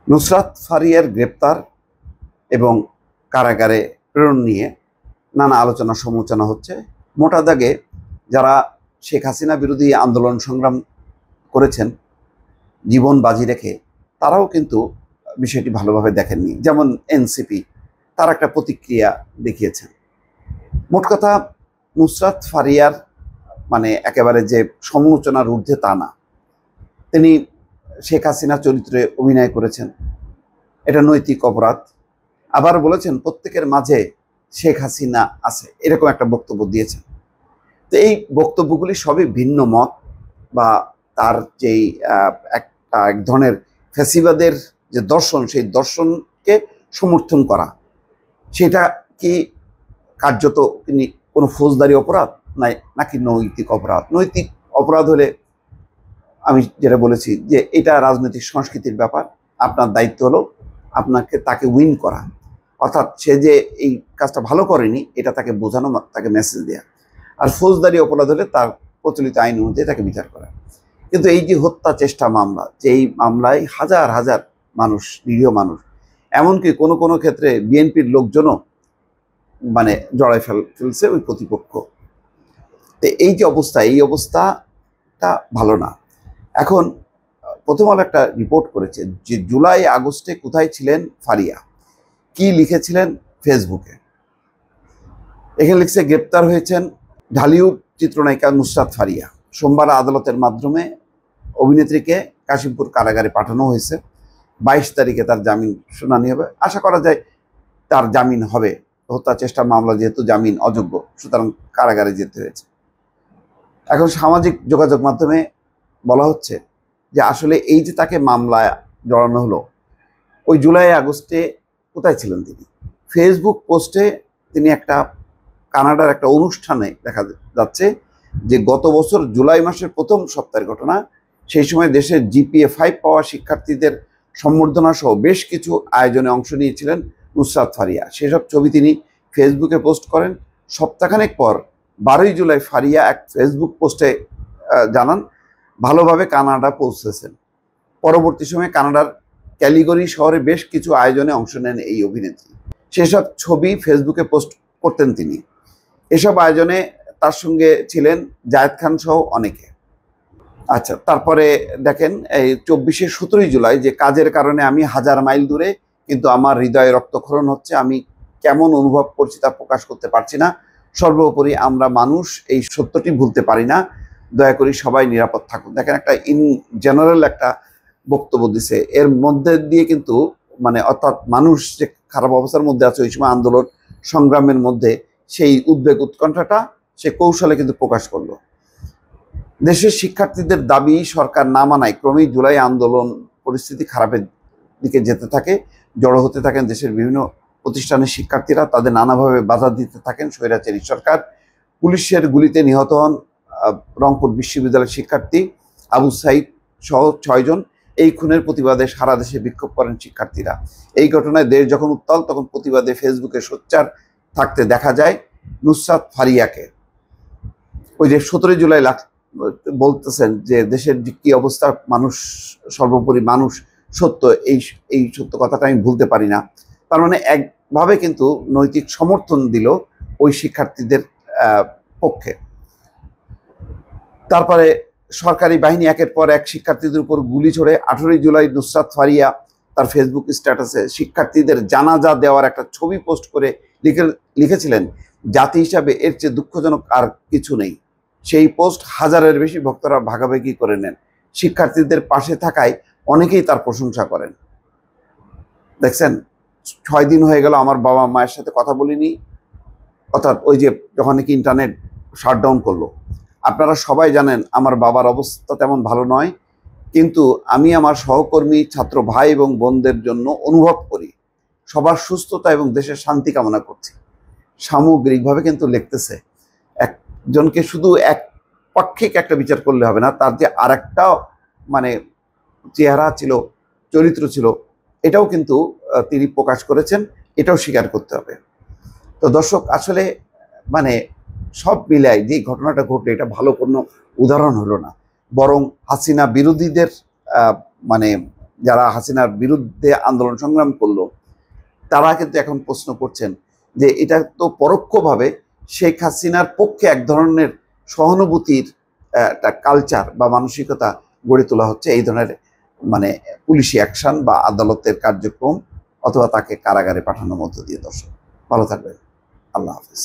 নুসরাত ফারিয়ার গ্রেপ্তার এবং কারাগারে প্রেরণ নিয়ে নানা আলোচনা সমালোচনা হচ্ছে। মোটা দাগে যারা শেখ হাসিনা বিরোধী আন্দোলন সংগ্রাম করেছেন জীবন বাজি রেখে, তারাও কিন্তু বিষয়টি ভালোভাবে দেখেননি। যেমন এনসিপি, তার একটা প্রতিক্রিয়া দেখিয়েছেন। মোট কথা, নুসরাত ফারিয়ার একেবারে যে সমালোচনার ঊর্ধ্বে তা না। তিনি শেখ হাসিনা চরিত্রে অভিনয় করেছেন, এটা নৈতিক অপরাধ। আবার বলেছেন প্রত্যেকের মাঝে শেখ হাসিনা আছে, এরকম একটা বক্তব্য দিয়েছেন। তো এই বক্তব্যগুলি সবই ভিন্ন মত বা তার যেই এক ধরনের ফ্যাসিবাদের যে দর্শন, সেই দর্শনকে সমর্থন করা, সেটা কি কার্যত তিনি কোনো ফৌজদারি অপরাধ নাকি নৈতিক অপরাধ? নৈতিক অপরাধ হলে আমি যেটা বলেছি যে এটা রাজনৈতিক সংস্কৃতির ব্যাপার। আপনার দায়িত্ব হলো তাকে উইন করা, অর্থাৎ সে যে এই কাজটা ভালো করেনি এটা তাকে বোঝানো, তাকে মেসেজ দেওয়া। আর ফৌজদারি অপরাধ হলে তার প্রচলিত আইন অনুযায়ী তাকে বিচার করা। কিন্তু এই যে হত্যা চেষ্টা মামলা, যে এই মামলায় হাজার হাজার মানুষ, নিরীহ মানুষ, এমনকি কোনো কোনো ক্ষেত্রে বিএনপির লোকজনও জড়াই ফেলছে ওই প্রতিপক্ষ। তো এই যে অবস্থা, এই অবস্থাটা ভালো না। এখন প্রথম আলো একটা রিপোর্ট করেছে যে জুলাই আগস্টে কোথায় ছিলেন ফারিয়া, কি লিখেছিলেন ফেসবুকে। এখানে লিখছে, গ্রেপ্তার হয়েছেন ঢালিউড চিত্রনায়িকা নুসরাত ফারিয়া। সোমবার আদালতের মাধ্যমে অভিনেত্রীকে কাশিমপুর কারাগারে পাঠানো হয়েছে। 22 তারিখে তার জামিন শুনানি হবে। আশা করা যায় তার জামিন হবে। হত্যা চেষ্টা মামলা যেহেতু জামিন অযোগ্য, সুতরাং কারাগারে যেতে হয়েছে। এখন সামাজিক যোগাযোগ মাধ্যমে বলা হচ্ছে যে আসলে এই যে তাকে মামলায় জড়ানো হলো, ওই জুলাই আগস্টে কোথায় ছিলেন তিনি? ফেসবুক পোস্টে তিনি কানাডার একটা অনুষ্ঠানে দেখা যাচ্ছে যে গত বছর জুলাই মাসের প্রথম সপ্তাহের ঘটনা। সেই সময় দেশের জিপিএ 5 পাওয়া শিক্ষার্থীদের সম্বর্ধনা সহ বেশ কিছু আয়োজনে অংশ নিয়েছিলেন নুসরাত ফারিয়া। সেসব ছবি তিনি ফেসবুকে পোস্ট করেন। সপ্তাহখানেক পর 12ই জুলাই ফারিয়া এক ফেসবুক পোস্টে জানান ভালোভাবে কানাডা পৌঁছেছেন। পরবর্তী সময়ে কানাডার ক্যালিগরি শহরে বেশ কিছু আয়োজনে অংশ নেন এই অভিনেত্রী। সেসব ছবি ফেসবুকে পোস্ট করতেন তিনি। এসব আয়োজনে তার সঙ্গে ছিলেন জায়েদ খান সহ অনেকে। আচ্ছা, তারপরে দেখেন এই 17ই জুলাই, যে কাজের কারণে আমি 1000 মাইল দূরে, কিন্তু আমার হৃদয়ে রক্তক্ষরণ হচ্ছে। আমি কেমন অনুভব করছি তা প্রকাশ করতে পারছি না। সর্বোপরি আমরা মানুষ, এই সত্যটি ভুলতে পারি না। দয়া করি সবাই নিরাপদ থাকুন। দেখেন, একটা ইন জেনারেল একটা বক্তব্য দিছে। এর মধ্যে দিয়ে কিন্তু অর্থাৎ মানুষ যে খারাপ অবস্থার মধ্যে আছে ওই সময় আন্দোলন সংগ্রামের মধ্যে, সেই উদ্বেগ উৎকণ্ঠাটা সে কৌশলে কিন্তু প্রকাশ করলো। দেশের শিক্ষার্থীদের দাবি সরকার না মানায় ক্রমেই জুলাই আন্দোলন পরিস্থিতি খারাপের দিকে যেতে থাকে। জড়ো হতে থাকেন দেশের বিভিন্ন প্রতিষ্ঠানের শিক্ষার্থীরা, তাদের নানাভাবে বাধা দিতে থাকেন স্বৈরাচারী সরকার। পুলিশের গুলিতে নিহত হন রংপুর বিশ্ববিদ্যালয়ের শিক্ষার্থী আবু সাইদ সহ 6 জন। এই খুনের প্রতিবাদে সারা দেশে বিক্ষোভ করেন শিক্ষার্থীরা। এই ঘটনায় দেশ যখন উত্তাল, তখন প্রতিবাদে ফেসবুকে সোচ্চার থাকতে দেখা যায় নুসরাত ফারিয়াকে। ওই যে 17 জুলাই বলতেছেন যে দেশের কি অবস্থা, মানুষ সর্বোপরি মানুষ, সত্য, এই সত্য কথাটা আমি ভুলতে পারি না। তার একভাবে কিন্তু নৈতিক সমর্থন দিল ওই শিক্ষার্থীদের পক্ষে। তারপরে সরকারি বাহিনী একের পর এক শিক্ষার্থীদের উপর গুলি ছোড়ে। 18ই জুলাই নুসরাত ফারিয়া তার ফেসবুক স্ট্যাটাসে শিক্ষার্থীদের জানাজা দেওয়ার একটা ছবি পোস্ট করে লিখেছিলেন, জাতি হিসাবে এর চেয়ে দুঃখজনক আর কিছু নেই। সেই পোস্ট 1000-এর বেশি ভক্তরা ভাগাভাগি করে নেন। শিক্ষার্থীদের পাশে থাকায় অনেকেই তার প্রশংসা করেন। দেখছেন, 6 দিন হয়ে গেল আমার বাবা মায়ের সাথে কথা বলিনি, অর্থাৎ ওই যে যখন নাকি ইন্টারনেট শাটডাউন করলো। আপনারা সবাই জানেন আমার বাবার অবস্থা তেমন ভালো নয়, কিন্তু আমি আমার সহকর্মী ছাত্র ভাই এবং বোনদের জন্য অনুভব করি, সবার সুস্থতা এবং দেশের শান্তি কামনা করছি। সামগ্রিকভাবে কিন্তু লিখতেছে। একজনকে শুধু এক পাক্ষিক একটা বিচার করলে হবে না, তার যে আর একটা চেহারা ছিল, চরিত্র ছিল, এটাও কিন্তু তিনি প্রকাশ করেছেন, এটাও স্বীকার করতে হবে। তো দর্শক, আসলে সব মিলাই যে ঘটনাটা ঘটলো, এটা ভালো কোনো উদাহরণ হলো না, বরং হাসিনা বিরোধীদের যারা হাসিনার বিরুদ্ধে আন্দোলন সংগ্রাম করলো, তারা কিন্তু এখন প্রশ্ন করছেন যে এটা তো পরোক্ষভাবে শেখ হাসিনার পক্ষে এক ধরনের সহানুভূতির একটা কালচার বা মানসিকতা গড়ে তোলা হচ্ছে এই ধরনের মানে পুলিশি অ্যাকশন বা আদালতের কার্যক্রম অথবা তাকে কারাগারে পাঠানোর মধ্য দিয়ে। দর্শক ভালো থাকবেন, আল্লাহ হাফিজ।